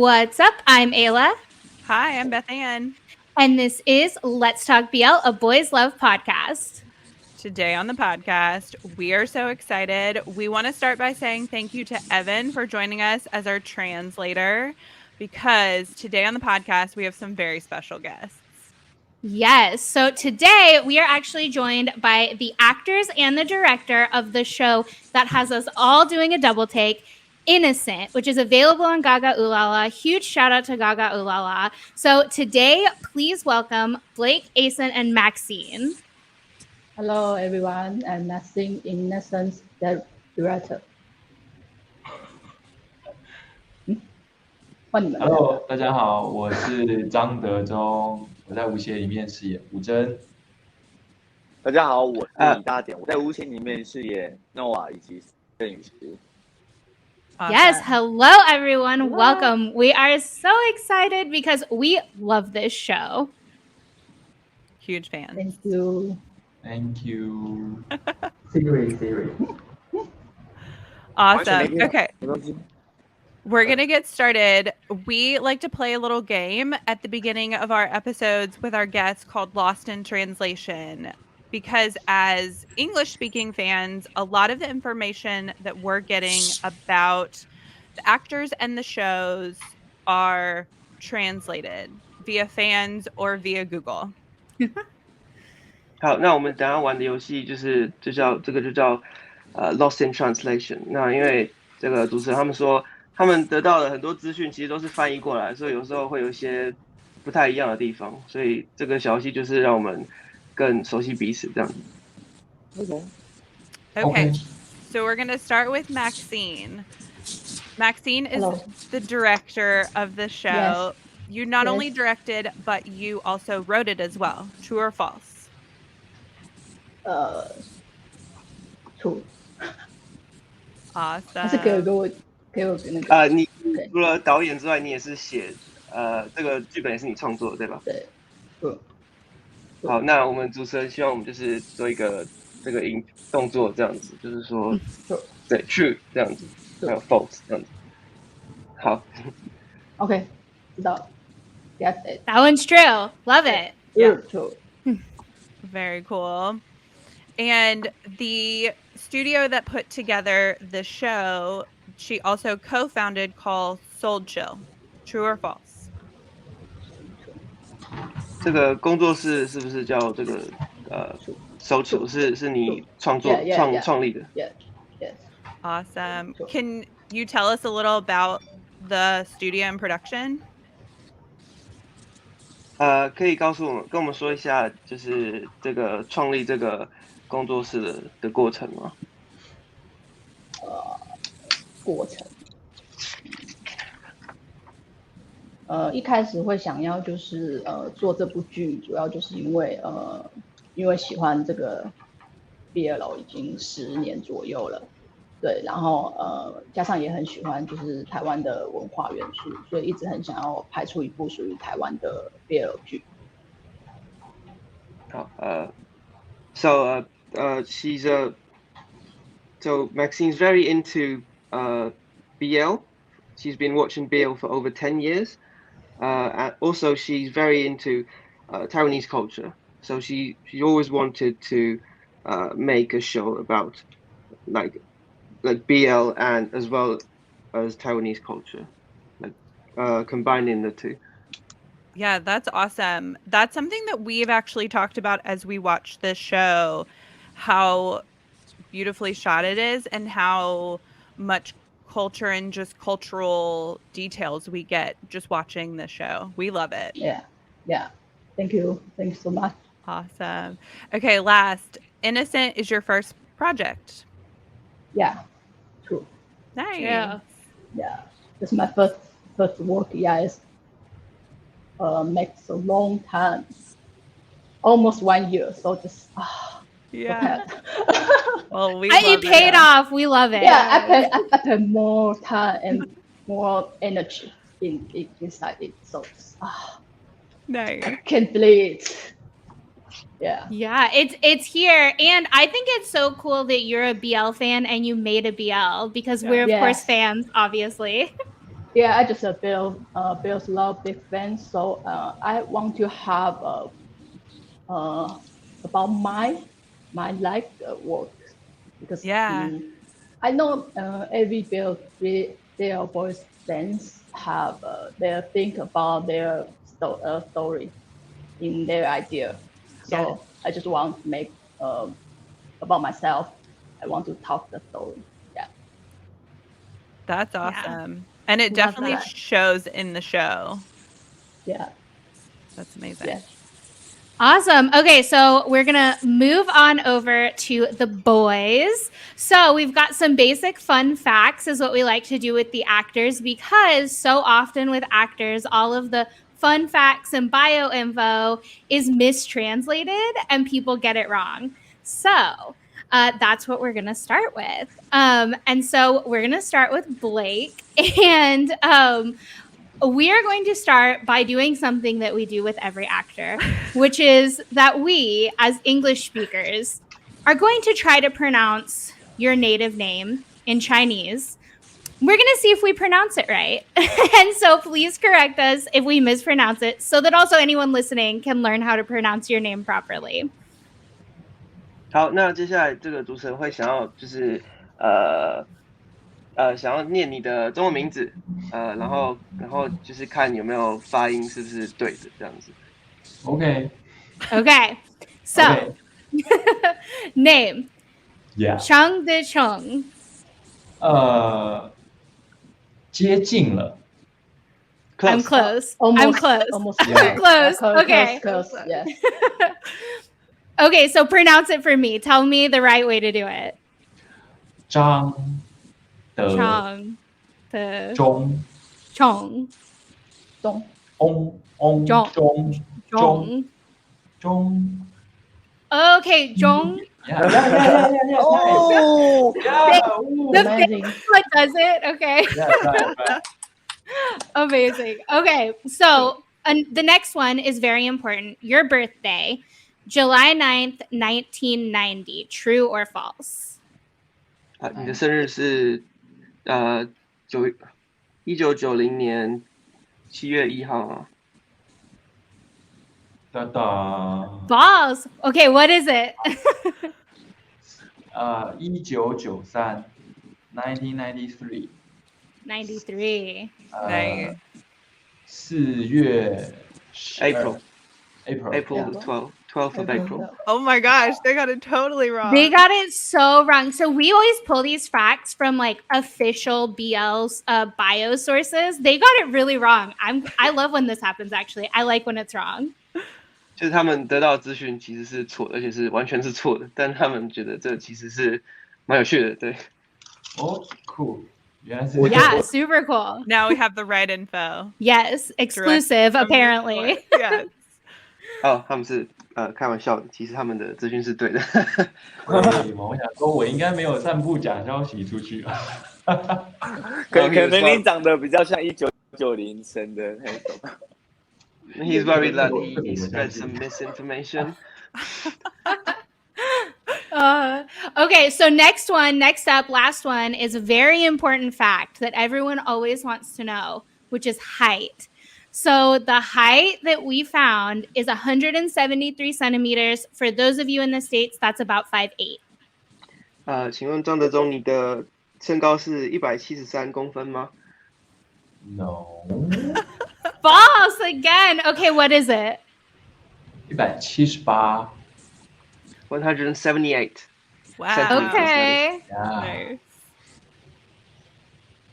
What's up? I'm Ayla. Hi, I'm Beth Ann. And this is Let's Talk BL, a Boys Love podcast. Today on the podcast, we are so excited. We want to start by saying thank you to Evan for joining us as our translator, because today on the podcast, we have some very special guests. Yes. So today we are actually joined by the actors and the director of the show that has us all doing a double take, Innocent, which is available on GagaOOLaLa. Huge shout out to GagaOOLaLa. So today, please welcome Blake, Acen, and Maxine. Hello everyone, I'm Maxine, Innocent director. 换你们。Hello， 大家好，我是张德忠，我在《无邪》里面饰演吴真。大家好，我是李大典，我在《无邪》里面饰演 Noah 以及郑宇石。Awesome. Yes, hello everyone. Hello. Welcome. We are so excited because we love this show. Huge fans. Thank you. Thank you. Siri. Awesome. Okay. We're going to get started. We like to play a little game at the beginning of our episodes with our guests called Lost in Translation, because as English-speaking fans, a lot of the information that we're getting about the actors and the shows are translated via fans or via Google. 好，那我们等一下玩的游戏就叫 Lost in Translation。那因为这个主持人他们说，他们得到的很多资讯其实都是翻译过来，所以有时候会有一些不太一样的地方，所以这个小游戏就是让我们更熟悉彼此这样子。Okay. So we're going to start with Maxine. Maxine is Hello. the director of the show. Yes. You not Yes. only directed, but you also wrote it as well. True or false? True. 还是 Awesome. 给我那个。你除了导演之外，你也是写这个剧本也是你创作的对吧？对。好，那我们主持人希望我们就是做一个这个动作这样子，就是说对 true 这样子，还有 false 这样子。好。OK， 知道了。Get it. That one's true. Love it. Yeah. True. Very cool. And the studio that put together the show, she also co-founded, called Soul Chill. True or false? 这个工作室是不是叫这个Soul Chill？是你创立的 Yes. Awesome. Can you tell us a little about the studio and production? 可以跟我们说一下，就是这个创立这个工作室的过程吗？过程。一开始会想要就是做这部剧，主要就是因为喜欢这个 BL 已经10年左右了，对，然后加上也很喜欢就是台湾的文化元素，所以一直很想要拍出一部属于台湾的 BL 剧。好，so Maxine's very into BL. She's been watching BL for over 10 years. And also, she's very into Taiwanese culture. So she always wanted to make a show about like BL and as well as Taiwanese culture, like combining the two. Yeah, that's awesome. That's something that we've actually talked about as we watch this show, how beautifully shot it is and how much culture and just cultural details we get just watching this show. We love it. Yeah. Thank you so much. Awesome. Okay, last, Innocent is your first project. Yeah, true. Nice. Yeah. Yeah, it's my first work. Yeah, it's makes a long time, almost 1 year. So just yeah. Well, It paid off. We love it. Yeah, I put more time and more energy inside it. So nice. I can't believe it. Yeah, it's here, and I think it's so cool that you're a BL fan and you made a BL because we're of course fans, obviously. Yeah, I just a Bill's love big fan. So I want to have about my life work because Yeah. I know every Bill boys fans have their think about their story in their idea. Yeah. So I just want to make about myself. I want to talk the story. Yeah. That's Yeah. awesome. And it Love definitely that. shows in the show. Yeah. That's amazing. Yes. Awesome. Okay, so we're going to move on over to the boys. So we've got some basic fun facts is what we like to do with the actors because so often with actors, all of the fun facts and bio info is mistranslated and people get it wrong. So that's what we're going to start with. And so we're going to start with Blake. And we are going to start by doing something that we do with every actor, which is that we, as English speakers, are going to try to pronounce your native name in Chinese. We're going to see if we pronounce it right. And so please correct us if we mispronounce it so that also anyone listening can learn how to pronounce your name properly. 好，那接下来这个主持人会想要就是想要念你的中文名字，然后就是看有没有发音是不是对的这样子。 OK， Okay. So, Okay. name, Yeah， Chang De Cheng. 接近了。 I'm Close. close. I'm Almost. close. Almost. Yeah. Close. Okay. Close. Yes. Okay, so pronounce it for me. Tell me the right way to do it. 张德 Chang De 中 Chong. 东 翁 中中 Zhong. 中 Okay, Zhong. Yeah. Oh, Yeah. The amazing. What does it? Okay. Yeah, right. Amazing. Okay, so the next one is very important. Your birthday, July 9th, 1990. True or false? 你的生日是1990年7月1号吗？ Da da. False. Okay, what is it? 1993 1993 93. Nice. 4月 April. April April 12th of April. Oh my gosh, they got it totally wrong. They got it so wrong. So we always pull these facts from like official BL's bio sources. They got it really wrong. I love when this happens. Actually, I like when it's wrong. 就是他们得到的资讯其实是错的，而且是完全是错的，但他们觉得这其实是蛮有趣的，对。哦 cool 原来是 Yeah, super cool. Now we have the right info. Yes, exclusive From the apparently. source. Yes. 哦，他们是开玩笑的，其实他们的资讯是对的。对嘛我想说我应该没有散布假消息出去啊。可能你长得比较像1990生的那种。He's very lucky. He spread some misinformation. Okay, so next up, last one is a very important fact that everyone always wants to know, which is height. So the height that we found is 173 centimeters. For those of you in the States, that's about 5'8". 请问张德忠，你的身高是173公分吗？ No False again. Okay, what is it? 178 178. Wow. Okay. Yeah.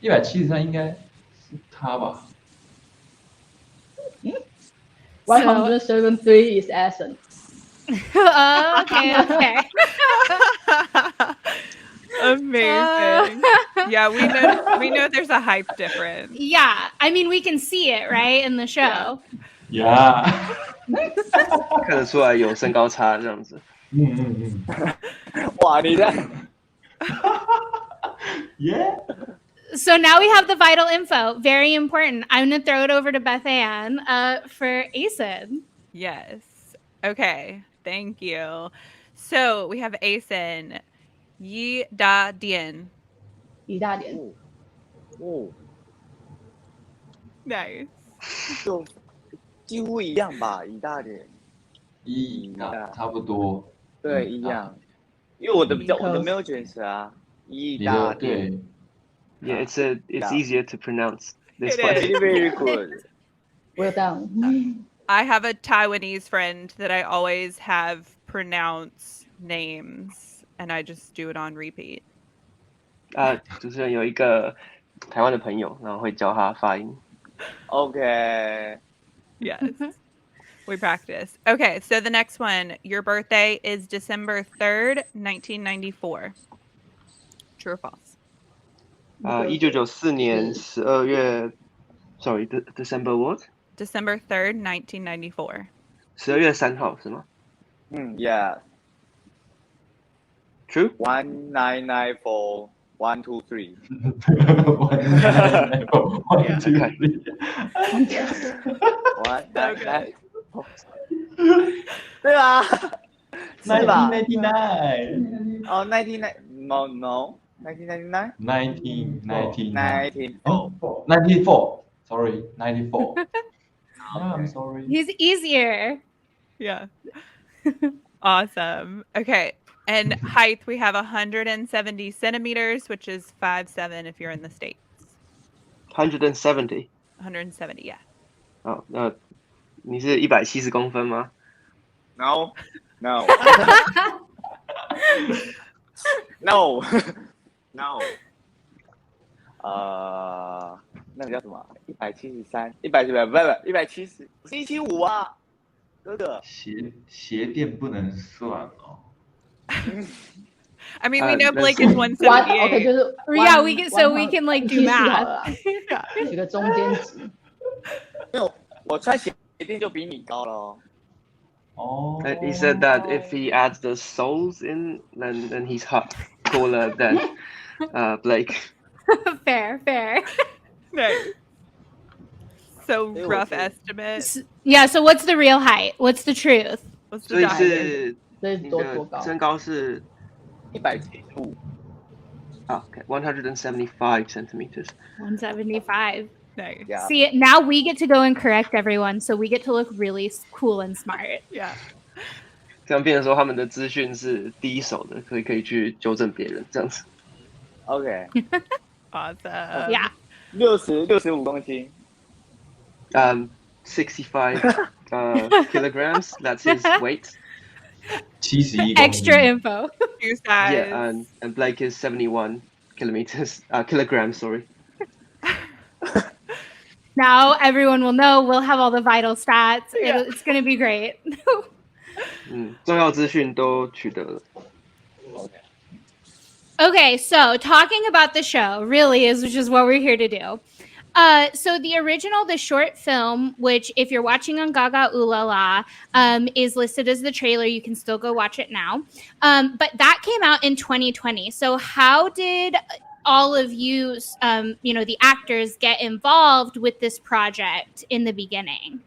Nice. 173应该是他吧 173 is Acen. Okay. Amazing. Yeah, we know there's a hype difference. Yeah, I mean, we can see it, right, in the show. Yeah 看得出来有身高差这样子。哇，你这样 Yeah So now we have the vital info. Very important. I'm going to throw it over to Beth Ann for Acen. Yes. Okay. Thank you. So we have Acen. Yi Da Dian. 一大点。哦， Nice. 就几乎一样吧，以大点。一大差不多。对，一样。因为我的没有卷舌啊，一你大的对。Yeah, it's easier to pronounce this It one. is. Very good. Well done. I have a Taiwanese friend that I always have pronounce names, and I just do it on repeat. 主持人有一个台湾的朋友，然后会教他发音。Okay. Yes. We practice. Okay, so the next one. Your birthday is December 3rd, 1994. True or false? 1994年12月 ，Sorry, December what? December 3rd, 1994. 12月3号是吗Yeah. ？True. 1994 1 2 3. 1 2 3. What? Okay. 对啊，是吧？ 1999. 哦，1999 no 1999 1994. 94. Sorry, 94. I'm sorry. He's easier. Yeah. Awesome. Okay. And height, we have 170 centimeters, which is 5'7" if you're in the States. 170. 170, yeah. 哦，那你是170公分吗？ No no no no 那个叫什么？173，不170，是175啊，哥哥。鞋垫不能算哦。I mean, we know Blake is 1 178. OK 就是 Yeah, we can like do 170 math. 好了啦，取个中间值。没有，我穿鞋垫就比你高了哦。哦。He said that if he adds the soles in, then he's taller than Blake. Fair. Nice. So Ew, rough okay. estimate. Yeah, so what's the real height? What's the truth? What's 所 the 以 diet? 是所以你多高的？身高是175。OK 175 centimeters. 175. Nice. Yeah. See, now we get to go and correct everyone, so we get to look really cool and smart. Yeah. 这样变成说他们的资讯是第一手的，所以可以去纠正别人这样子。OK， Awesome. Yeah. 65公斤。65 kilograms. That's his weight. 71 Extra info. Shoe size. Yeah, and Blake is 71 kilograms. Sorry. Now everyone will know. We'll have all the vital stats. Yeah. It's going to be great. 重要资讯都取得了。 Okay, so talking about the show really is which is what we're here to do. So the short film, which if you're watching on GagaOOLaLa, is listed as the trailer. You can still go watch it now. But that came out in 2020. So how did all of you, the actors, get involved with this project in the beginning?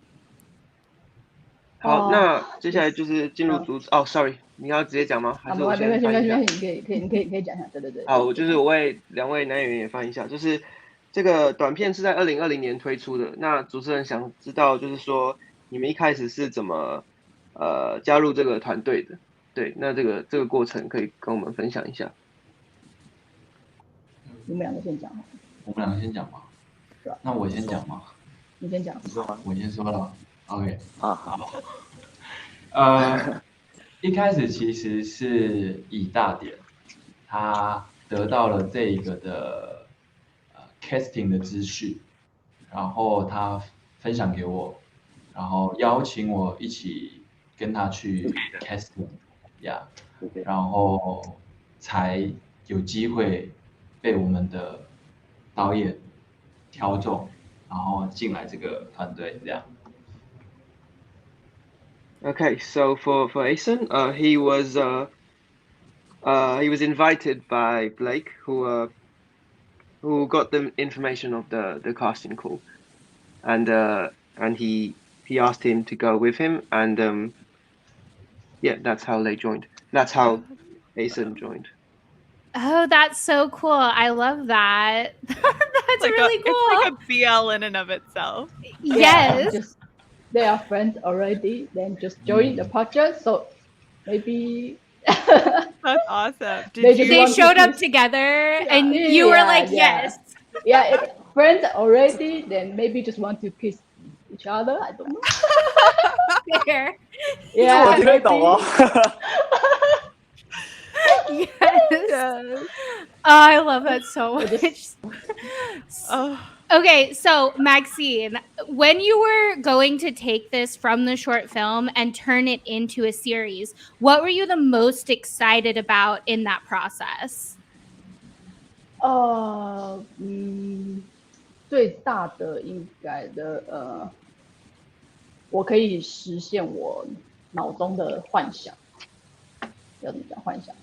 好，那接下来就是进入Sorry， 你要直接讲吗？还是我先翻译一下？没关系，你可以讲一下。对。好，我为两位男演员也翻译一下，就是这个短片是在2020年推出的。那主持人想知道，就是说你们一开始是怎么加入这个团队的？对，那这个过程可以跟我们分享一下。你们两个先讲。我们两个先讲吧。那我先讲吗？你先讲。你说吗？我先说了。OK。好。一开始其实是以大点，他得到了这一个的casting 的资讯，然后他分享给我，然后邀请我一起跟他去 casting， 呀，然后才有机会被我们的导演挑中，然后进来这个团队这样。Okay, so for Acen, he was invited by Blake, who got the information of the casting call, and he asked him to go with him, and yeah, that's how they joined. That's how Acen joined. Oh, that's so cool. I love that. That's really cool. It's like a BL in and of itself. Yes. Just they are friends already, then just join the project. So maybe That's awesome. They showed up together, and you were like, yes. Yeah, friends already, then maybe just want to kiss each other. I don't know. Fair. 我 Yeah, 听得懂哦。 Yes. I love that so much. Okay, so Maxine, when you were going to take this from the short film and turn it into a series, what were you the most excited about in that process? 最大的应该我可以实现我脑中的幻想。要怎么讲幻想？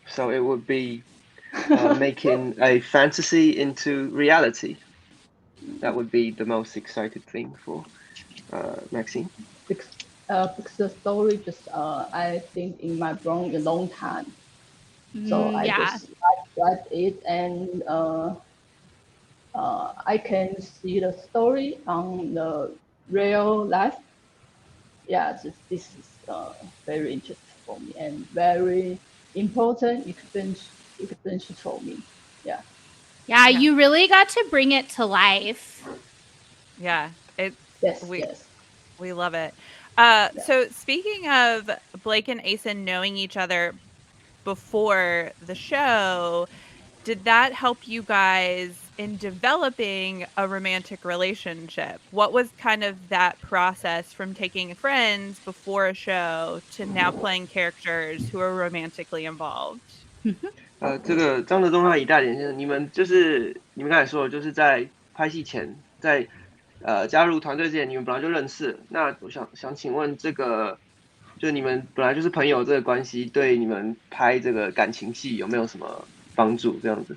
So it would be making a fantasy into reality. That would be the most excited thing for Maxine. Because the story just I think in my brain a long time. So I just write it, and I can see the story on the real life. Yeah, this is very interesting for me and very important experience for me. Yeah, you really got to bring it to life. Yeah, yes. We love it. So speaking of Blake and Acen knowing each other before the show, did that help you guys in developing a romantic relationship? What was kind of that process from taking friends before a show to now playing characters who are romantically involved? 这个张德忠和李大典先生，你们刚才说的，就是在拍戏前，在加入团队之前，你们本来就认识。那我想请问，这个就你们本来就是朋友这个关系，对你们拍这个感情戏有没有什么帮助？这样子？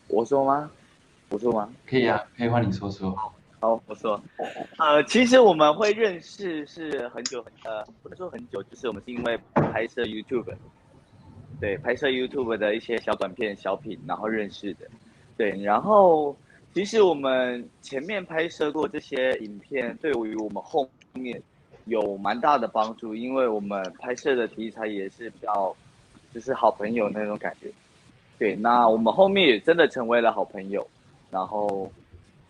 我说吗？可以啊，可以换你说说。好，我说，其实我们会认识是很久，不能说很久，就是我们是因为拍摄 YouTube， 对，拍摄 YouTube 的一些小短片、小品，然后认识的，对，然后其实我们前面拍摄过这些影片，对于我们后面有蛮大的帮助，因为我们拍摄的题材也是比较，就是好朋友那种感觉，对，那我们后面也真的成为了好朋友，然后。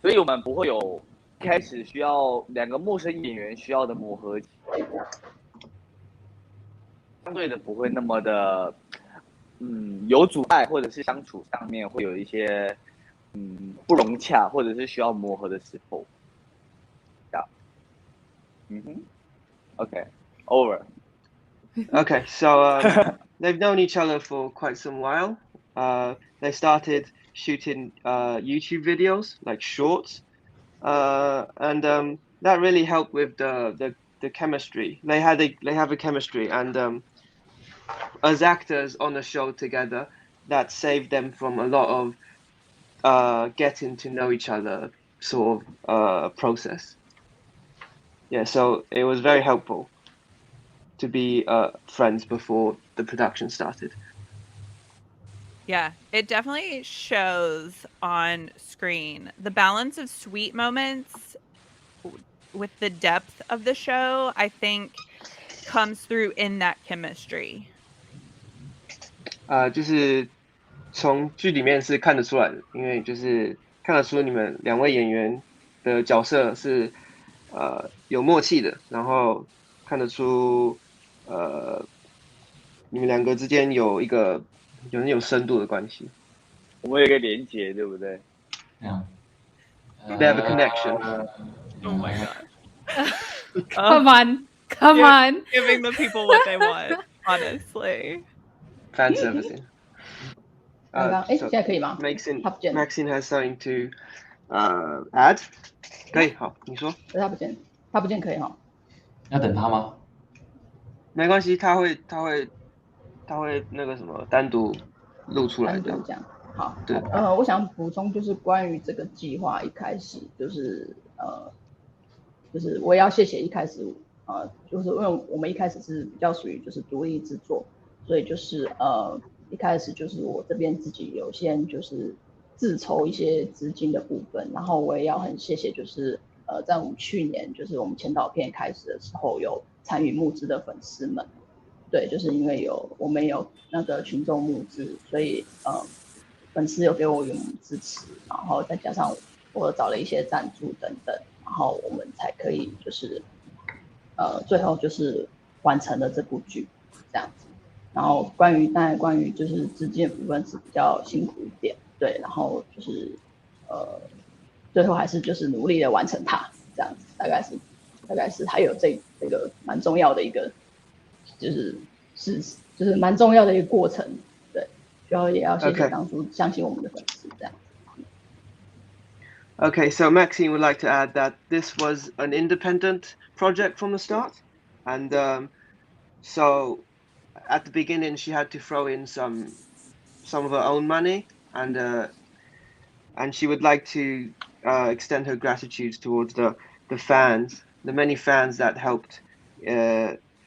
所以我们不会有开始需要两个陌生演员需要的磨合期，相对的不会那么的，有阻碍，或者是相处上面会有一些，不融洽，或者是需要磨合的时候。Okay, over. Okay, so they've known each other for quite some while. They started shooting YouTube videos, like shorts, and that really helped with the chemistry. They have a chemistry, and as actors on the show together, that saved them from a lot of getting to know each other sort of process. Yeah, so it was very helpful to be friends before the production started. Yeah, it definitely shows on screen. The balance of sweet moments with the depth of the show, I think, comes through in that chemistry. 就是从剧里面是看得出来的，因为就是看得出你们两位演员的角色是有默契的，然后看得出你们两个之间有有深度的关系。我们有一个连结，对不对？ Yeah. They have a connection. Oh my god. Come on. Giving the people what they want, honestly. Fan servicing. 现在可以吗？ Maxine has something to add. 可以，好，你说。他不见可以哈。要等他吗？没关系，他会那个什么单独录出来的。这样。好，对。我想补充就是关于这个计划一开始就是我要谢谢一开始就是因为我们一开始是比较属于就是独立制作，所以就是一开始就是我这边自己有先就是自筹一些资金的部分，然后我也要很谢谢就是在我们去年就是我们前导片开始的时候有参与募资的粉丝们，对，就是因为我们有那个群众募资，所以粉丝有给我们支持，然后再加上我找了一些赞助等等，然后我们才可以就是最后就是完成了这部剧这样子。然后关于就是资金的部分是比较辛苦一点，对，然后就是最后还是就是努力的完成它这样子，大概是还有这个蛮重要的一个就是蛮重要的一个过程，对，然后也要谢谢当初相信我们的粉丝这样。Okay, so Maxine would like to add that this was an independent project from the start, and so at the beginning she had to throw in some of her own money, and she would like to extend her gratitude towards the fans, the many fans that helped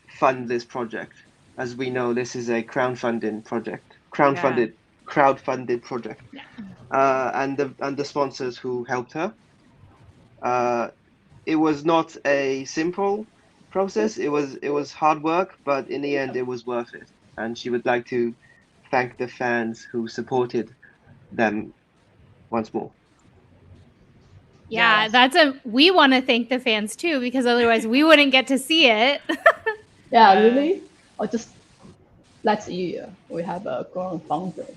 fund this project. As we know, this is a crowdfunded project, and the sponsors who helped her. It was not a simple process. It was hard work, but in the end, it was worth it. And she would like to thank the fans who supported them once more. Yeah, we want to thank the fans too, because otherwise we wouldn't get to see it. Yeah, really? Or just last year we have a crowdfunding.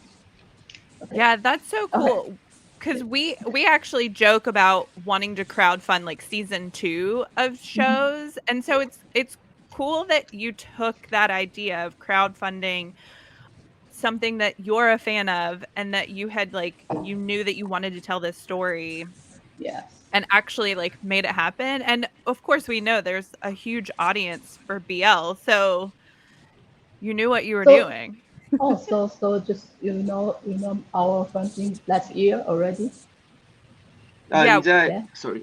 Okay. Yeah, that's so cool. Because we actually joke about wanting to crowdfund like season 2 of shows, and so it's cool that you took that idea of crowdfunding something that you're a fan of, and that you had you knew that you wanted to tell this story. Yes. And actually made it happen. And of course we know there's a huge audience for BL, so you knew what you were doing. So just you know our funding last year already. Sorry.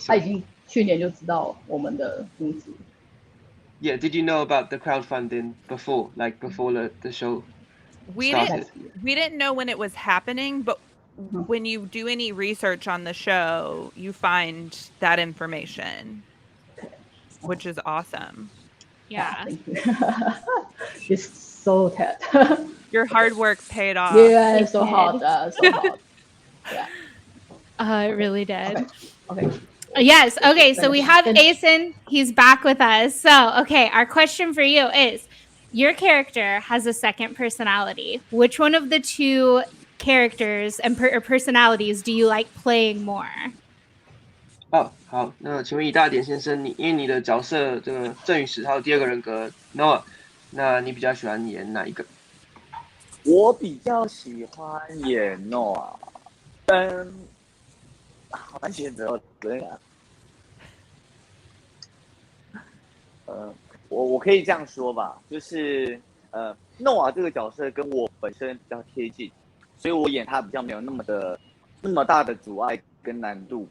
他已经去年就知道我们的募资。Yeah, did you know about the crowdfunding before the show started? We didn't know when it was happening, but when you do any research on the show, you find that information, which is awesome. Yeah. Thank you. It's so sad. Your hard work paid off. Yeah, it's so hard. So hard. Yeah. It really did. Okay. Yes. Okay. So we have Acen. He's back with us. So, okay. Our question for you is, your character has a second personality. Which one of the two characters and personalities do you like playing more? 好，那请问以大点先生，因为你的角色这个郑宇石还有第二个人格 Noah， 那你比较喜欢演哪一个？我比较喜欢演 Noah， 好难选择，对啊。我可以这样说吧，就是Noah 这个角色跟我本身比较贴近，所以我演他比较没有那么大的阻碍跟难度。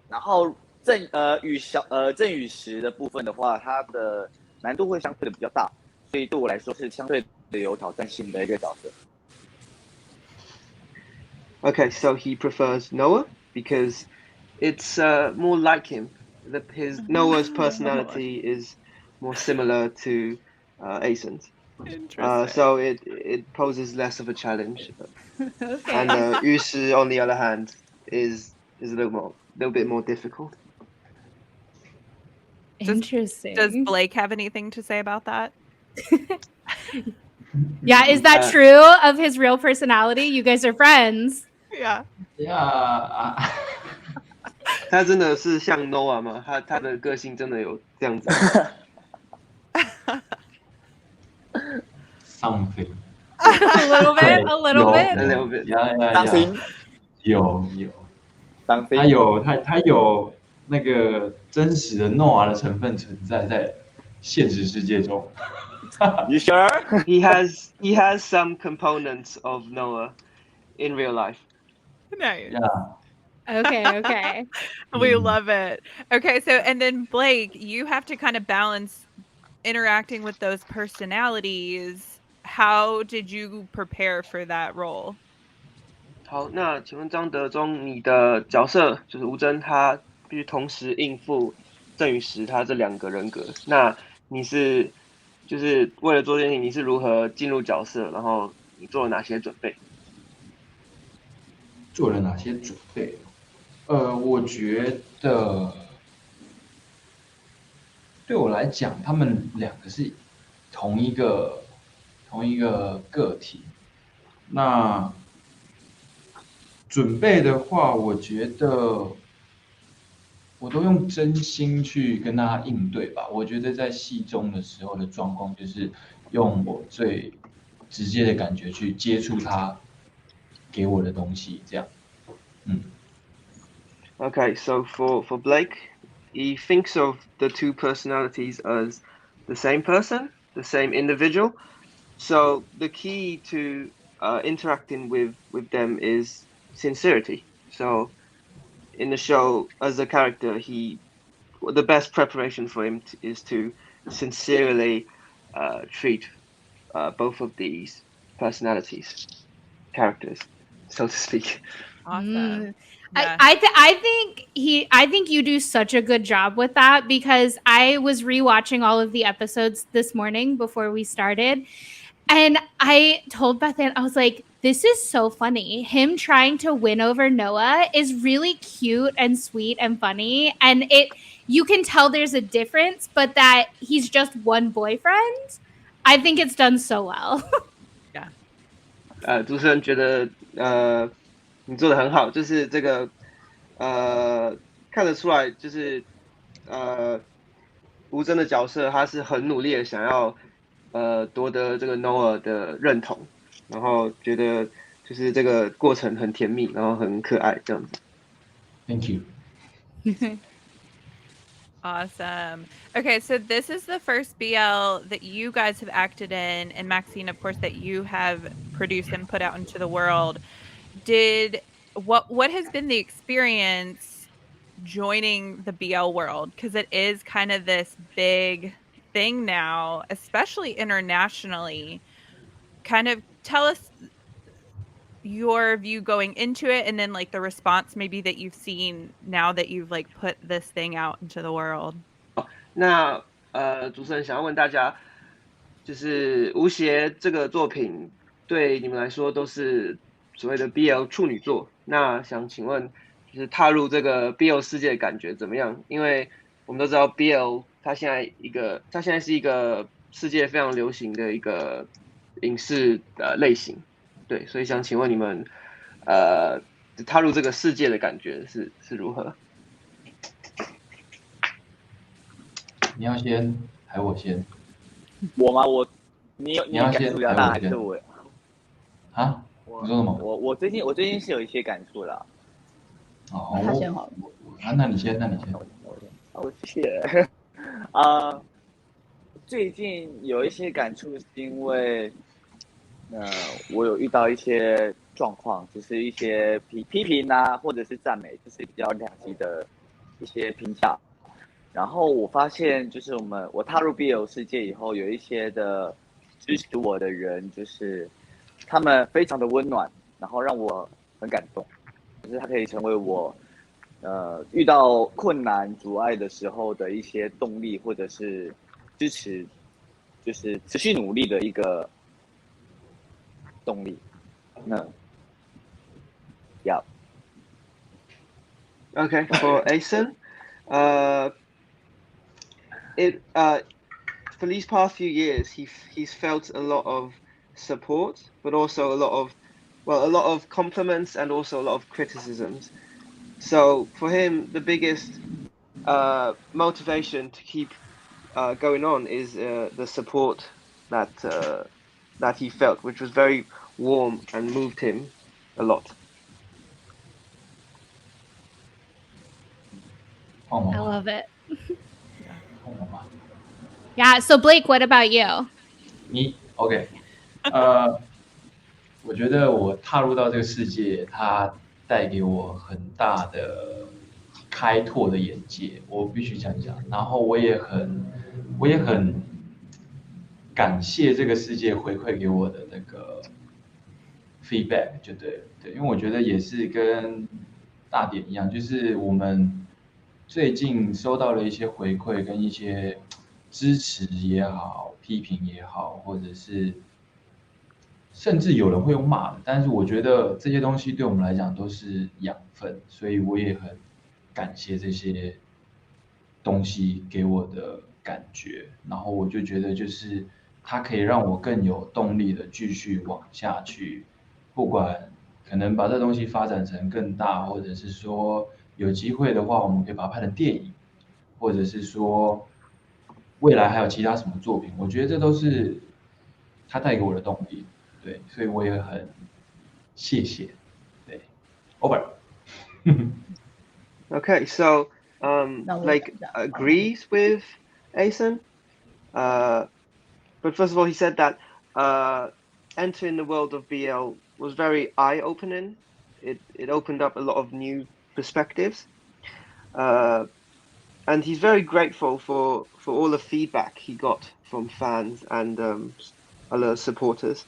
然后郑宇石的部分的话，它的难度会相对的比较大，所以对我来说是相对的有挑战性的一个角色。Okay, so he prefers Noah because it's more like him. Noah's personality is more similar to Acen's. So it poses less of a challenge. Okay. And Yushi, on the other hand, is a little bit more difficult. Interesting. Does Blake have anything to say about that? Yeah, is that true of his real personality? You guys are friends. Yeah. Yeah. 他真的是像 Noah 吗？他的个性真的有这样子？Something. A little bit. A little bit. Something. 有。他有那个真实的 Noah 的成分存在现实世界中。You sure? He has some components of Noah in real life. Nice. Yeah. Okay. We love it. Okay, so and then Blake, you have to kind of balance interacting with those personalities, how did you prepare for that role? 好，那请问张德中，你的角色就是吴真，他必须同时应付郑宇石他这两个人格。那你是就是为了做这件事情，你是如何进入角色？然后你做了哪些准备？做了哪些准备？我觉得对我来讲，他们两个是同一个个体。那准备的话，我觉得我都用真心去跟他应对吧。我觉得在戏中的时候的状况，就是用我最直接的感觉去接触他给我的东西，这样。Okay, so for Blake, he thinks of the two personalities as the same person, the same individual. So the key to interacting with them is sincerity. So in the show, as a character, the best preparation for him is to sincerely treat both of these characters, so to speak. Awesome. Yeah. I think you do such a good job with that, because I was rewatching all of the episodes this morning before we started, and I told Beth Ann, I was like, this is so funny. Him trying to win over Noah is really cute and sweet and funny, and you can tell there's a difference, but that he's just one boyfriend. I think it's done so well. Yeah. 主持人觉得你做的很好，就是这个看得出来，就是吴真的角色他是很努力的想要夺得这个 Noah 的认同，然后觉得就是这个过程很甜蜜，然后很可爱这样子。Thank you. Awesome. Okay, so this is the first BL that you guys have acted in, and Maxine, of course, that you have produced and put out into the world. What has been the experience joining the BL world? Because it is kind of this big thing now, especially internationally. Kind of tell us your view going into it, and then like the response maybe that you've seen now that you've like put this thing out into the world. 那主持人想要问大家，就是吴邪这个作品对你们来说都是所谓的 BL 处女作，那想请问，就是踏入这个 BL 世界的感觉怎么样？因为我们都知道 BL 它现在是一个世界非常流行的一个影视类型，对，所以想请问你们踏入这个世界的感觉是如何？你要先还是我先？我吗？你要先感触比较大还是我？啊？你说什么？我最近是有一些感触啦。哦，他先好了。那你先。哦，谢谢。最近有一些感触，是因为我有遇到一些状况，就是一些批评啊，或者是赞美，就是比较两极的一些评价。然后我发现，就是我踏入 BL 世界以后，有一些的支持我的人，就是他们非常的温暖，然后让我很感动。就是他可以成为我遇到困难阻碍的时候的一些动力，或者是支持，就是持续努力的一个动力。Yeah. Okay, for Acen, for these past few years, he's felt a lot of support, but also a lot of compliments and also a lot of criticisms. So for him, the biggest motivation to keep going on is the support that he felt, which was very warm and moved him a lot. I love it. Yeah. So Blake, what about you? 你 OK？ 我觉得我踏入到这个世界，它带给我很大的开拓的眼界，我必须讲一下。然后我也很感谢这个世界回馈给我的那个 feedback 就对了，对，因为我觉得也是跟大点一样，就是我们最近收到了一些回馈跟一些支持也好，批评也好，或者是甚至有人会用骂的，但是我觉得这些东西对我们来讲都是养分，所以我也很感谢这些东西给我的感觉，然后我就觉得就是它可以让我更有动力的继续往下去，不管可能把这东西发展成更大，或者是说有机会的话，我们可以把它拍成电影，或者是说未来还有其他什么作品，我觉得这都是它带给我的动力。对，所以我也很谢谢。对，over。Okay, so Now like agrees with Ason. But first of all, he said that entering the world of BL was very eye-opening. It opened up a lot of new perspectives. And he's very grateful for all the feedback he got from fans and other supporters.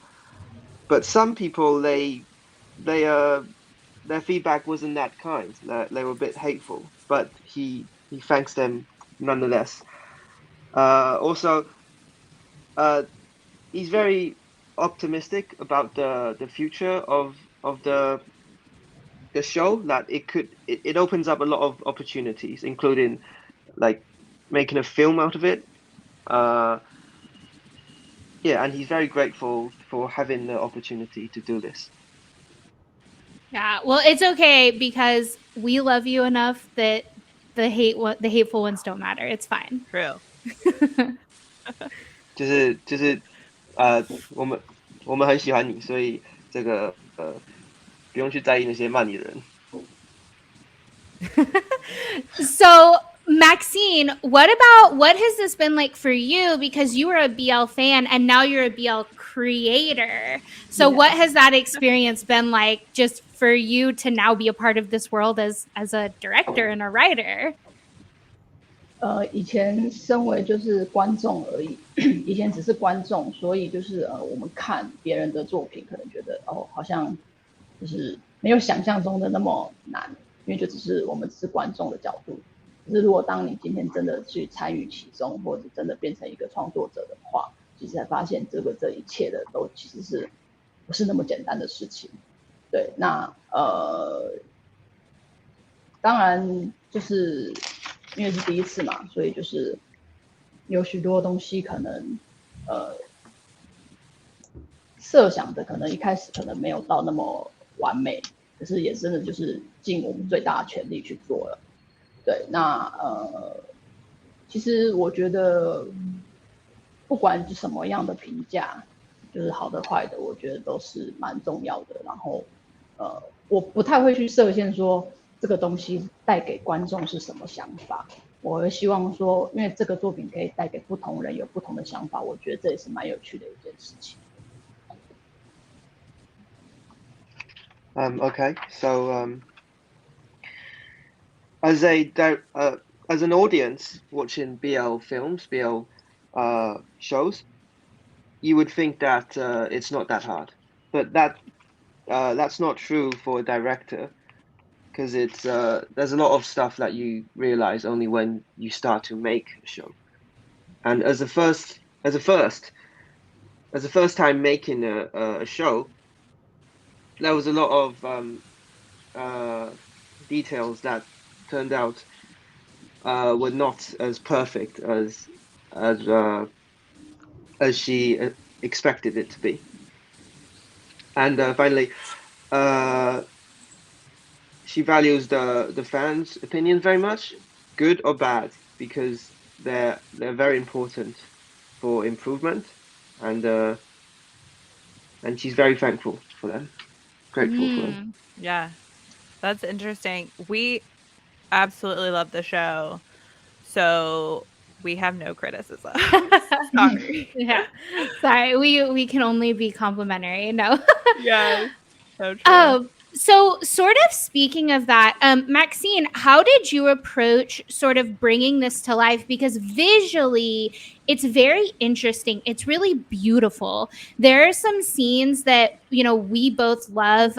But some people, their feedback wasn't that kind. They were a bit hateful, but he thanks them nonetheless. Also, he's very optimistic about the future of the show. That it opens up a lot of opportunities, including like making a film out of it. Yeah, and he's very grateful for having the opportunity to do this. Yeah, well, it's okay because we love you enough that the hateful ones don't matter. It's fine. True. 就是我们很喜欢你，所以这个不用去在意那些骂你的人。So, Maxine, what has this been like for you? Because you were a BL fan and now you're a BL creator. So, what has that experience been like just for you to now be a part of this world as a director and a writer? 以前身为就是观众而已，以前只是观众，所以就是我们看别人的作品，可能觉得好像就是没有想象中的那么难，因为就我们只是观众的角度。可是如果当你今天真的去参与其中，或者真的变成一个创作者的话，其实才发现这一切的都其实是不是那么简单的事情。对，那当然就是因为是第一次嘛，所以就是有许多东西可能设想的可能一开始可能没有到那么完美，可是也真的就是尽我们最大的全力去做了。对，那其实我觉得不管是什么样的评价，就是好的坏的，我觉得都是蛮重要的。然后我不太会去设限说这个东西带给观众是什么想法，我会希望说，因为这个作品可以带给不同人有不同的想法，我觉得这也是蛮有趣的一件事情。Okay, so as an audience watching BL films, BL shows, you would think that it's not that hard, but that's not true for a director, because there's a lot of stuff that you realize only when you start to make a show. And as a first time making a show, there was a lot of details that turned out were not as perfect as she expected it to be. And finally, she values the fans' opinions very much, good or bad, because they're very important for improvement, and she's very thankful for them, grateful for them. Yeah, that's interesting. We absolutely love the show, so we have no criticism. Sorry. Yeah, sorry. We can only be complimentary. No. Yeah, so true. So, sort of speaking of that, Maxine, how did you approach sort of bringing this to life? Because visually, it's very interesting. It's really beautiful. There are some scenes that, we both love.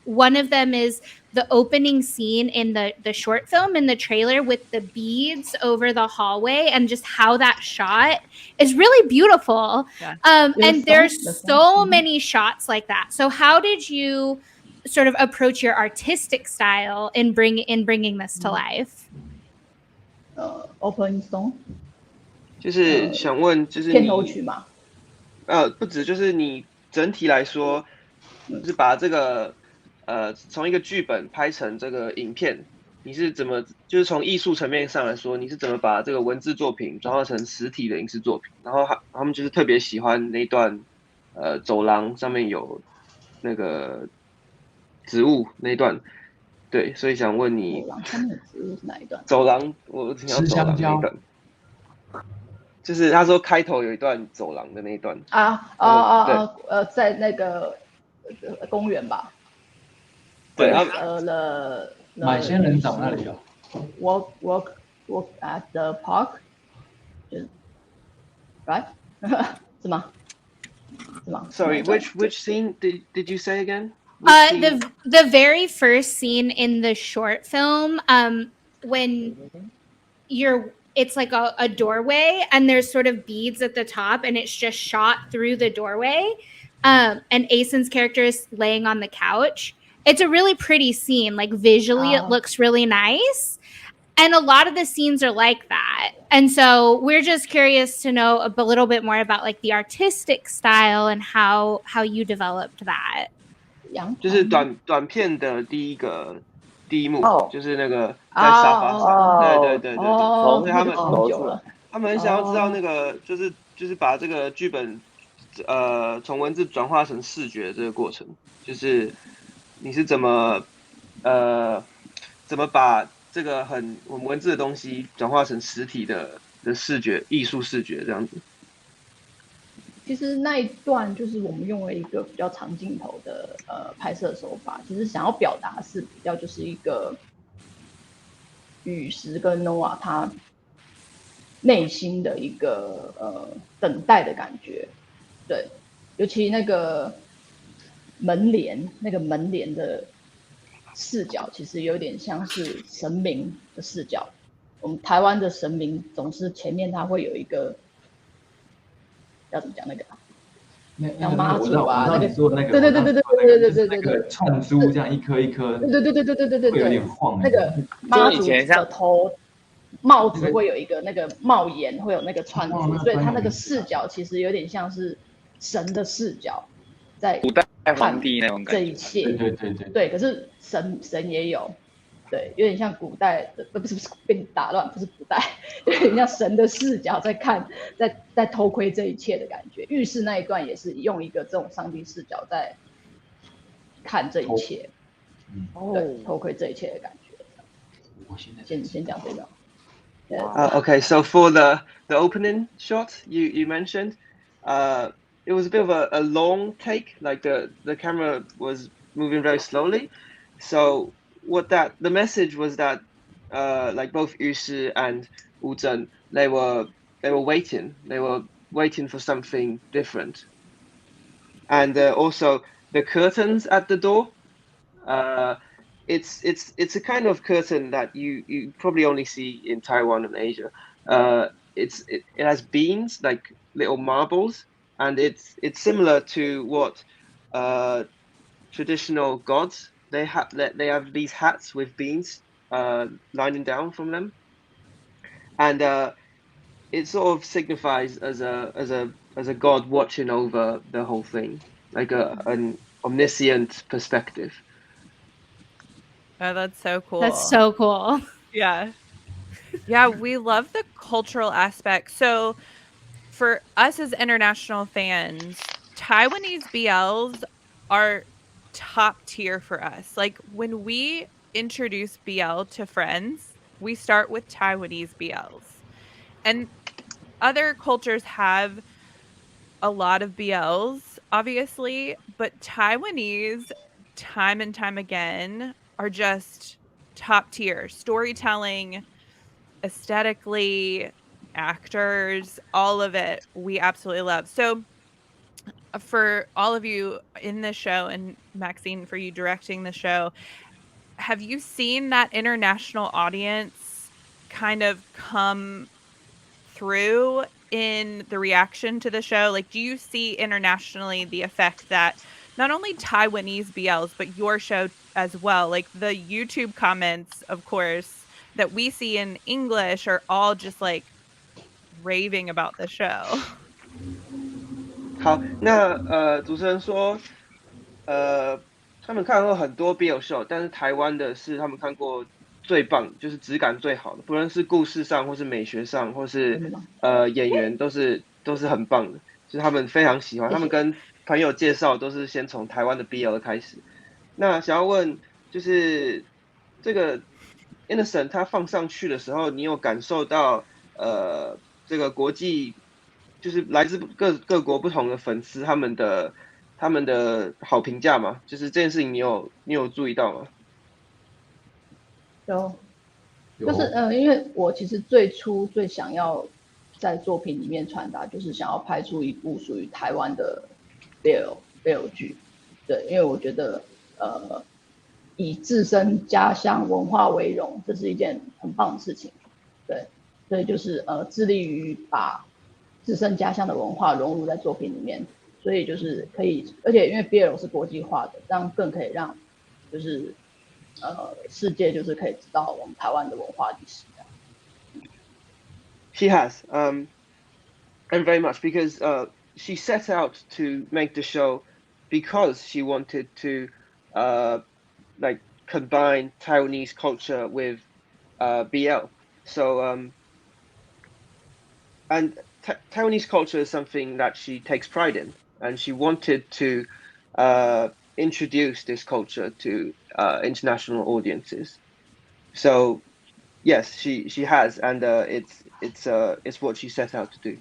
One of them is the opening scene in the short film in the trailer with the beads over the hallway, and just how that shot is really beautiful. Yeah. And there's so many shots like that. So, how did you sort of approach your artistic style in bringing this to life? Opening song 就是想问，就是片头曲嘛，不止，就是你整体来说，就是把这个从一个剧本拍成这个影片，你是怎么，就是从艺术层面上来说，你是怎么把这个文字作品转化成实体的影视作品？然后他们就是特别喜欢那段走廊上面有那个植物那一段，对，所以想问你，走廊上面的植物是哪一段？走廊，我听到吃走廊香蕉那一段，就是他说开头有一段走廊的那一段在那个公园吧？对，买仙人掌那里有。Walk at the park， 就是 right 是吗？ Sorry, which scene did you say again? The very first scene in the short film, when it's like a doorway and there's sort of beads at the top and it's just shot through the doorway. And Acen's character is laying on the couch. It's a really pretty scene. Like visually, it looks really nice. And a lot of the scenes are like that. And so we're just curious to know a little bit more about like the artistic style and how you developed that. 就是短片的第一幕，就是那个在沙发上，对，所以他们很想要知道那个就是把这个剧本从文字转化成视觉这个过程，就是你是怎么把这个很文字的东西转化成实体的视觉艺术视觉这样子。其实那一段就是我们用了一个比较长镜头的拍摄手法，其实想要表达是比较就是一个雨石跟 Noah 他内心的一个等待的感觉，对，尤其那个门帘的视角，其实有点像是神明的视角。我们台湾的神明总是前面他会有一个。要怎么讲那个？像妈祖啊，那个做那个，对，那个串珠这样一颗一颗，对，会有点晃。那个妈祖的头帽子会有一个那个帽檐，会有那个串珠，所以它那个视角其实有点像是神的视角，在古代皇帝那种感觉。这一切，对，可是神也有。对，有点像古代的，不是被你打乱，不是古代，有点像神的视角在看，在偷窥这一切的感觉。浴室那一段也是用一个这种上帝视角在看这一切，对，偷窥这一切的感觉。先讲这个。Okay, so for the opening shot you mentioned, it was a bit of a long take, like the camera was moving very slowly, so. The message was that like both Yushi and Wuzhen, they were waiting for something different, and also the curtains at the door, it's a kind of curtain that you probably only see in Taiwan and Asia. It has beams like little marbles, and it's similar to what traditional gods. They have these hats with beans lining down from them, and it sort of signifies as a god watching over the whole thing, like an omniscient perspective. Oh, that's so cool. That's so cool. Yeah. Yeah, we love the cultural aspect. So for us as international fans, Taiwanese BLs are top tier for us. Like when we introduce BL to friends, we start with Taiwanese BLs. And other cultures have a lot of BLs, obviously, but Taiwanese time and time again are just top tier. Storytelling, aesthetically, actors, all of it we absolutely love. So for all of you in this show, and Maxine, for you directing the show, have you seen that international audience kind of come through in the reaction to the show? Like, do you see internationally the effect that not only Taiwanese BLs, but your show as well, like the YouTube comments, of course, that we see in English are all just like raving about the show? 好，那主持人说，他们看过很多 BL 秀，但是台湾的是他们看过最棒，就是质感最好的，不论是故事上，或是美学上，或是演员都是很棒的，就是他们非常喜欢。他们跟朋友介绍都是先从台湾的 BL 开始。那想要问，就是这个 Innocent 它放上去的时候，你有感受到这个国际就是来自各国不同的粉丝他们的好评价吗？就是这件事情你有注意到吗？就是因为我其实最初最想要在作品里面传达，就是想要拍出一部属于台湾的 BL 剧，对，因为我觉得以自身家乡文化为荣，这是一件很棒的事情，对，所以就是致力于把自身家乡的文化融入在作品里面，所以就是可以，而且因为 BL 是国际化的，这样更可以让就是世界就是可以知道我们台湾的文化历史。She has, and very much because she set out to make the show because she wanted to like combine Taiwanese culture with BL. So and Taiwanese culture is something that she takes pride in, and she wanted to introduce this culture to international audiences. So yes, she has, and it's what she set out to do.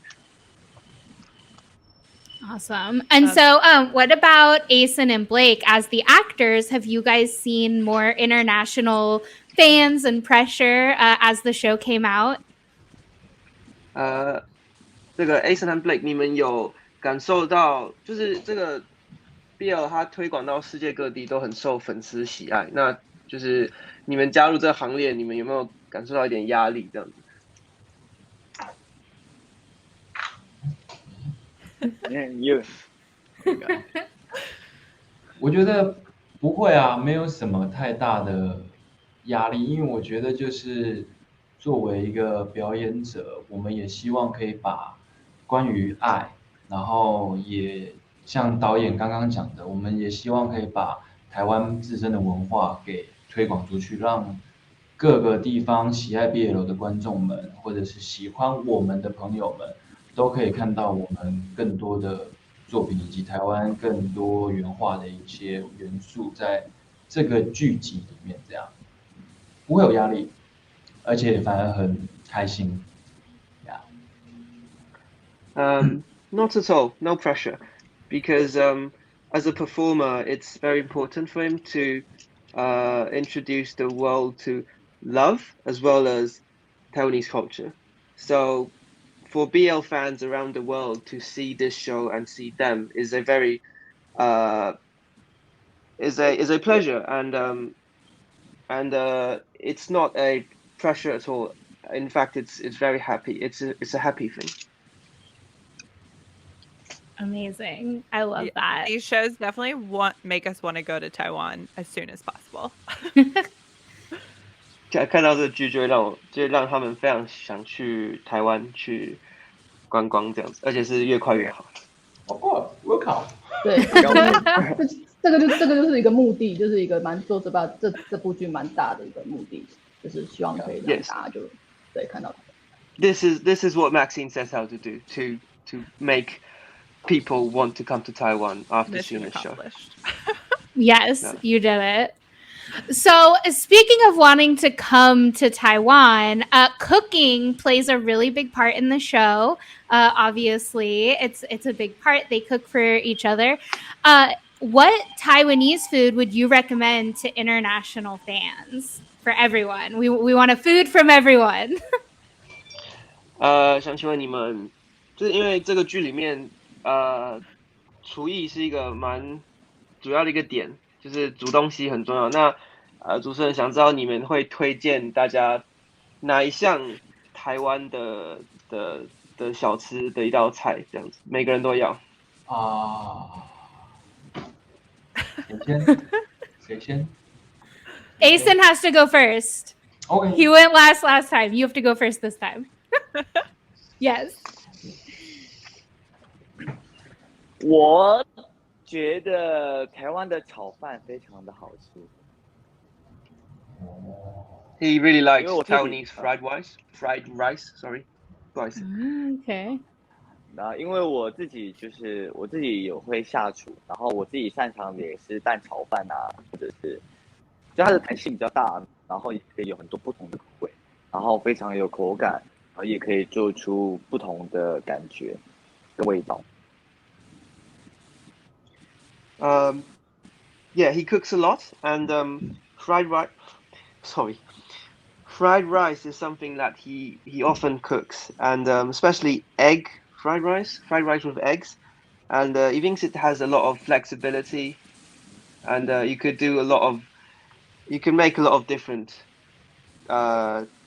Awesome. And so what about Acen and Blake as the actors? Have you guys seen more international fans and pressure as the show came out? 这个 Acen 和 Blake 你们有感受到就是这个 BL 它推广到世界各地都很受粉丝喜爱，那就是你们加入这个行列，你们有没有感受到一点压力这样子？我觉得不会啊，没有什么太大的压力，因为我觉得就是作为一个表演者，我们也希望可以把关于爱，然后也像导演刚刚讲的，我们也希望可以把台湾自身的文化给推广出去，让各个地方喜爱 BL 的观众们，或者是喜欢我们的朋友们，都可以看到我们更多的作品，以及台湾更多元化的一些元素在这个剧集里面，这样不会有压力，而且反而很开心。Not at all, no pressure, because as a performer, it's very important for him to introduce the world to love as well as Taiwanese culture. So for BL fans around the world to see this show and see them is a very is a pleasure, and it's not a pressure at all. In fact, it's very happy. It's a happy thing. Amazing. I love that. These shows definitely make us want to go to Taiwan as soon as possible. 看到这个剧就会让他们非常想去台湾去观光这样子，而且是越快越好。Of course, welcome. 对，这个就是一个目的，就是一个做这部剧蛮大的一个目的，就是希望可以让大家就对看到。This is what Maxine sets out to do to make people want to come to Taiwan after seeing the show. Yes, you did it. So speaking of wanting to come to Taiwan, cooking plays a really big part in the show. Obviously, it's a big part. They cook for each other. what Taiwanese food would you recommend to international fans for everyone? We want a food from everyone. 想请问你们，就是因为这个剧里面，厨艺是一个蛮主要的一个点，就是煮东西很重要。那主持人想知道你们会推荐大家哪一项台湾的小吃的一道菜，这样子，每个人都要。谁先 Acen has to go first. OK He went last time. You have to go first this time. Yes. 我觉得台湾的炒饭非常的好吃。He really likes 因为我自己 Taiwanese fried rice. Sorry, 不好意思。Okay. 因为我自己有会下厨，然后我自己擅长的也是蛋炒饭啊，或者是就它的弹性比较大，然后也可以有很多不同的口味，然后非常有口感，然后也可以做出不同的感觉跟味道。Yeah, he cooks a lot, and fried rice is something that he often cooks, and especially fried rice with eggs, and he thinks it has a lot of flexibility, and you can make a lot of different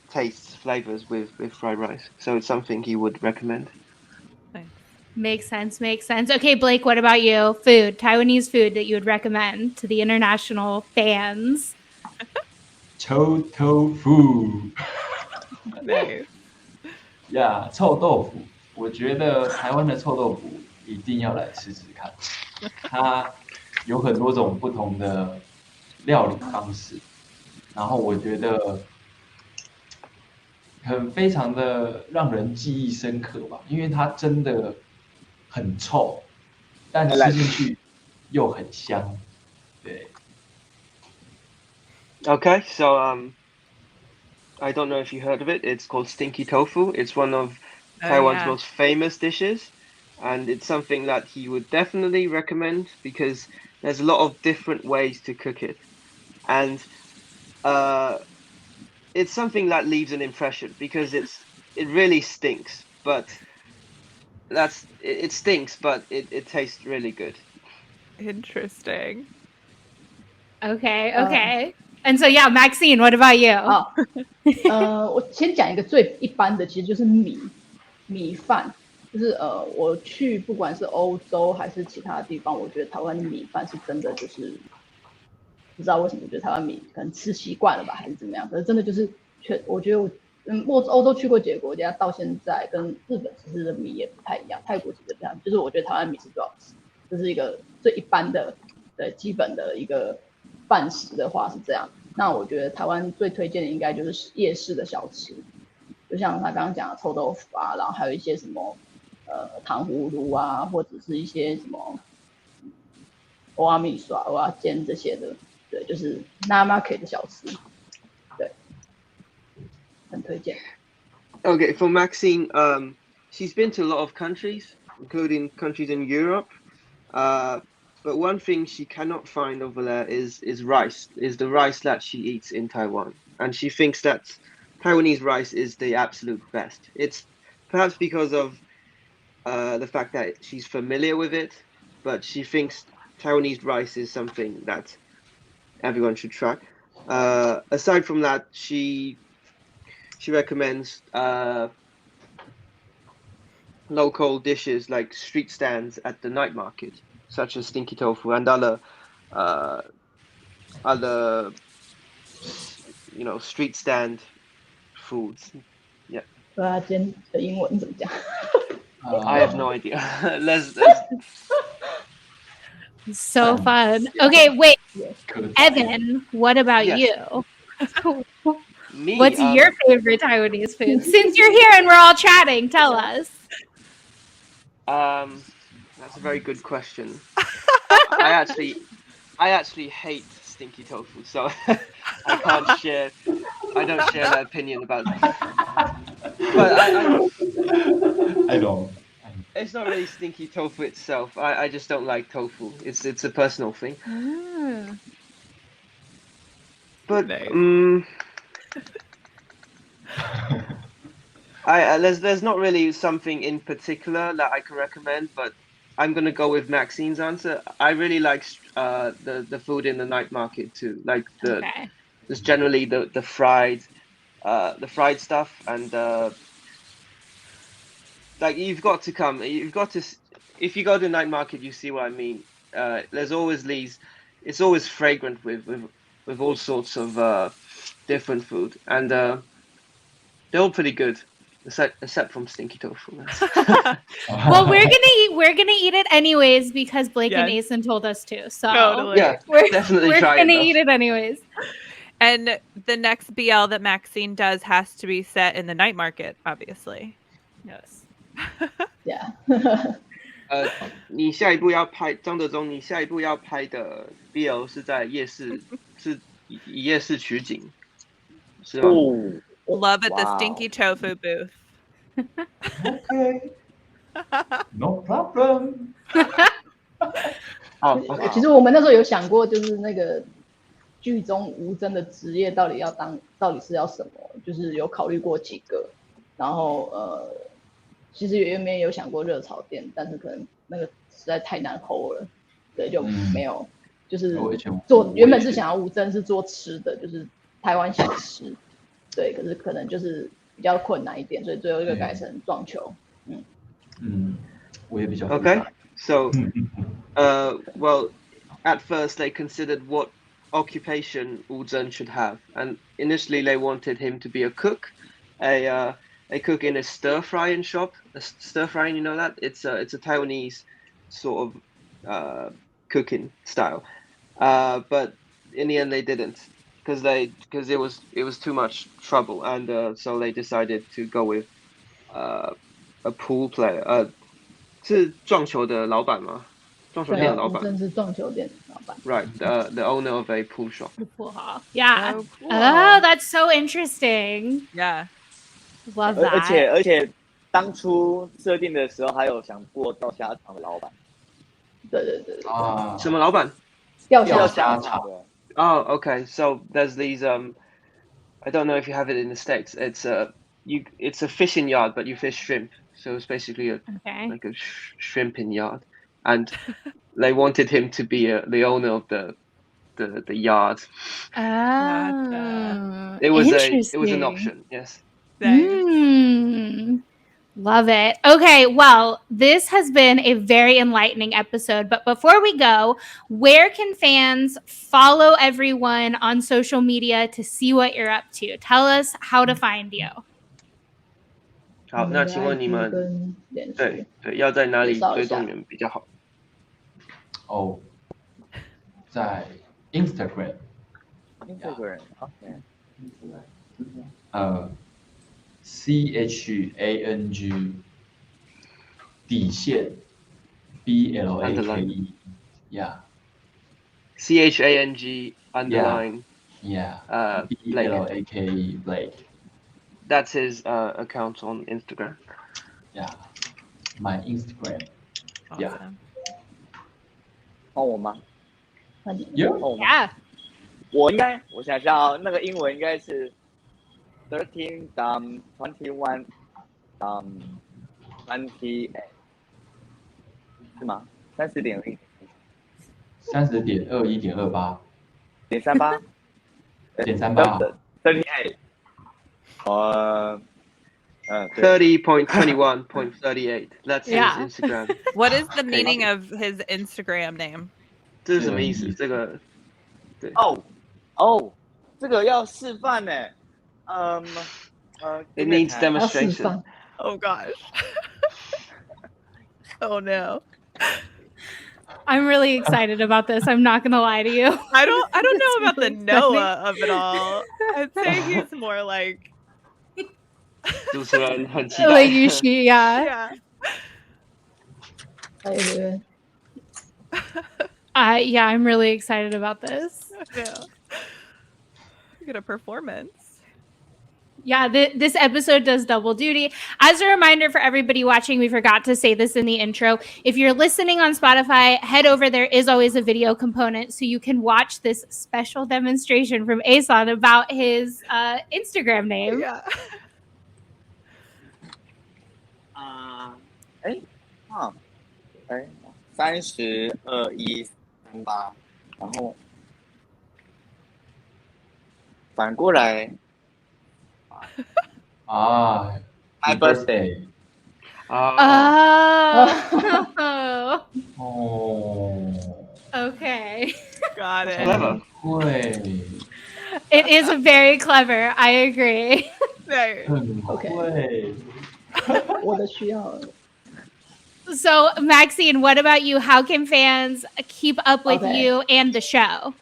tastes, flavors with fried rice. So it's something he would recommend. Makes sense. Okay, Blake, what about you? Food, Taiwanese food that you would recommend to the international fans? 臭豆腐。对，臭豆腐，我觉得台湾的臭豆腐一定要来吃吃看，它有很多种不同的料理方式，然后我觉得非常的让人记忆深刻吧，因为它真的很臭，但吃进去又很香，对。Okay, so I don't know if you heard of it. It's called stinky tofu. It's one of Taiwan's most famous dishes, and it's something that he would definitely recommend because there's a lot of different ways to cook it, and it's something that leaves an impression because it really stinks, but it stinks, but it tastes really good. Interesting. Okay. And so Maxine, what about you? 我先讲一个最一般的，其实就是米饭，就是我去不管是欧洲还是其他地方，我觉得台湾的米饭是真的就是不知道为什么，觉得台湾米可能吃习惯了吧，还是怎么样，可是真的就是我觉得欧洲去过几个国家，到现在跟日本其实的米也不太一样，泰国其实不太一样，就是我觉得台湾米是最好吃，这是一个最一般的基本的一个饭食的话是这样。那我觉得台湾最推荐的应该就是夜市的小吃，就像他刚刚讲的臭豆腐啊，然后还有一些什么糖葫芦啊，或者是一些什么欧阿米耍、欧阿煎这些的，对，就是 night market 的小吃，对，很推荐。Okay, for Maxine, she's been to a lot of countries, including countries in Europe. But one thing she cannot find over there is rice, is the rice that she eats in Taiwan. And she thinks that Taiwanese rice is the absolute best. It's perhaps because of the fact that she's familiar with it, but she thinks Taiwanese rice is something that everyone should try. Aside from that, she recommends local dishes like street stands at the night market, such as stinky tofu and other street stand foods. Yeah. 对啊，今天的英文怎么讲？ I have no idea. let's So fun. Okay, wait. Good. Evan, what about Yes. you? Me. What's your favorite Taiwanese food? Since you're here and we're all chatting, tell us. That's a very good question. I actually hate stinky tofu, so I don't share that opinion about it. But I don't. it's not really stinky tofu itself. I just don't like tofu. It's a personal thing. Ah. But Nice. there's not really something in particular that I can recommend, but I'm gonna go with Maxine's answer. I really like the food in the night market too, like Okay. just generally the fried stuff, and like you've got to come. You've got to if you go to the night market, you see what I mean. There's always these. It's always fragrant with all sorts of different food, and they're all pretty good, except from stinky tofu. Well, we're gonna eat it anyways because Blake and Yes. Ason told us to. So Totally. Yeah, we're definitely try gonna it. eat it anyways. And the next BL that Maxine does has to be set in the night market, obviously. Yes. Yeah. 你下一步要拍张德忠，你下一步要拍的 BL 是在夜市，是以夜市取景，是吗？ Love at the Wow. stinky tofu booth. Okay, no problem. 好，其实我们那时候有想过，就是那个剧中吴真的职业到底是要什么，就是有考虑过几个，然后其实原本有想过热炒店，但是可能那个实在太难 hold 了，对，就没有，就是原本是想要吴真是做吃的，就是台湾小吃，对，可是可能就是比较困难一点，所以最后一个改成撞球，我也比较 Okay, so well, at first they considered what occupation Wu Zhen should have, and initially they wanted him to be a cook, a cook in a stir frying shop. Stir frying, you know that? It's a Taiwanese sort of cooking style. But in the end they didn't, because it was too much trouble, and so they decided to go with a pool player. 是撞球的老板吗？撞球店的老板。吴真是撞球店的老板。 Right, the owner of a pool shop. Pool hall. Yeah. Oh, cool. Oh, that's so interesting. Yeah. Love that. 而且当初设定的时候，还有想过钓虾场的老板。对。啊，什么老板？钓钓虾虾场的。 Oh, okay. So there's these I don't know if you have it in the States. It's a fishing yard, but you fish shrimp. So it's basically like a shrimping yard, and they wanted him to be the owner of the yard. Oh, It was an option. Yes. Love it. Okay, well, this has been a very enlightening episode. But before we go, where can fans follow everyone on social media to see what you're up to? Tell us how to find you. 好，那请问你们对要在哪里追踪你们比较好？哦，在 Instagram， CHANG 底线 BLAKE， yeah， CHANG underline BLAKE Blake. That's his account on Instagram. Yeah, my Instagram. Yeah. 换我吗？换你。Yeah. 换我吗？ Yeah. 我想一下啊，那个英文应该是 13-21-28，是吗？30.1。30.21.28。.38。.38。38。30.21.38. That's his Instagram. What is the meaning of his Instagram name? 这是什么意思？这个对这个要示范呢。It needs demonstration. Oh gosh. Oh no. I'm really excited about this. I'm not gonna lie to you. I don't know about the Noah of it all. I'd say he's more like 主持人很期待。 Like you should, yeah. Yeah, I'm really excited about this. Yeah. Get a performance. Yeah, this episode does double duty. As a reminder for everybody watching, we forgot to say this in the intro. If you're listening on Spotify, head over. There is always a video component, so you can watch this special demonstration from Ason about his Instagram name. Yeah. 32、138，然后反过来 Ah, My his birthday. Oh. Oh. Okay. Got it. Clever. 会 It is very clever. I agree. There. 很 OK 会。我的需要 So, Maxine, what about you? How can fans keep up with Okay. you and the show?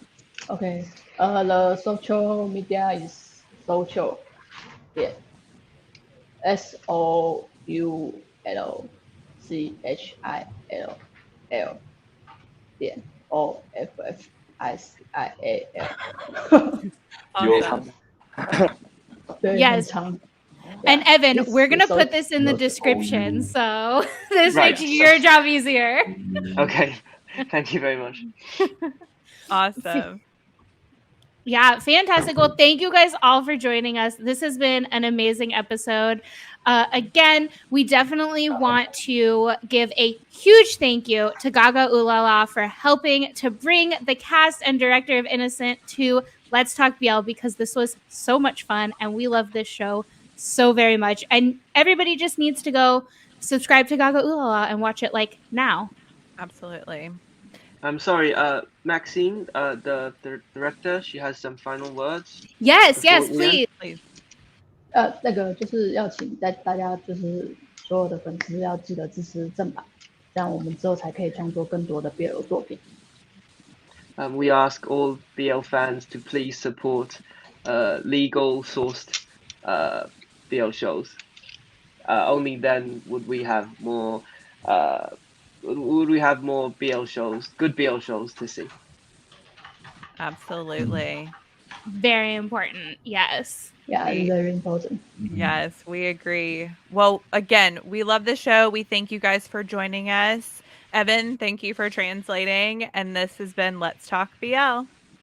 OK，the social media is social，点 SOULCHILL 点 OFFICIAL， Awesome. 对， Yes. 很长。 And Yeah, Evan, this we're going to is so- put this in the so- description. So, this Right. makes your job easier. Okay. Thank you very much. Awesome. Yeah, fantastic. Well, thank you guys all for joining us. This has been an amazing episode. Again, we definitely want to give a huge thank you to GagaOOLaLa for helping to bring the cast and director of Innocent to Let's Talk BL, because this was so much fun and we love this show so very much. And everybody just needs to go subscribe to GagaOOLaLa and watch it like now. Absolutely. I'm sorry, Maxine, the director, she has some final words. Yes, Before yes, we end? please. 那个就是要请大家就是所有的粉丝要记得支持正版，这样我们之后才可以创作更多的 BL 作品。We ask all BL fans to please support legal sourced BL shows. Only then would we have more BL shows, good BL shows to see. Absolutely. Very important. Yes. Yeah, it's very important. Yes, we agree. Well, again, we love the show. We thank you guys for joining us. Evan, thank you for translating. And this has been Let's Talk BL.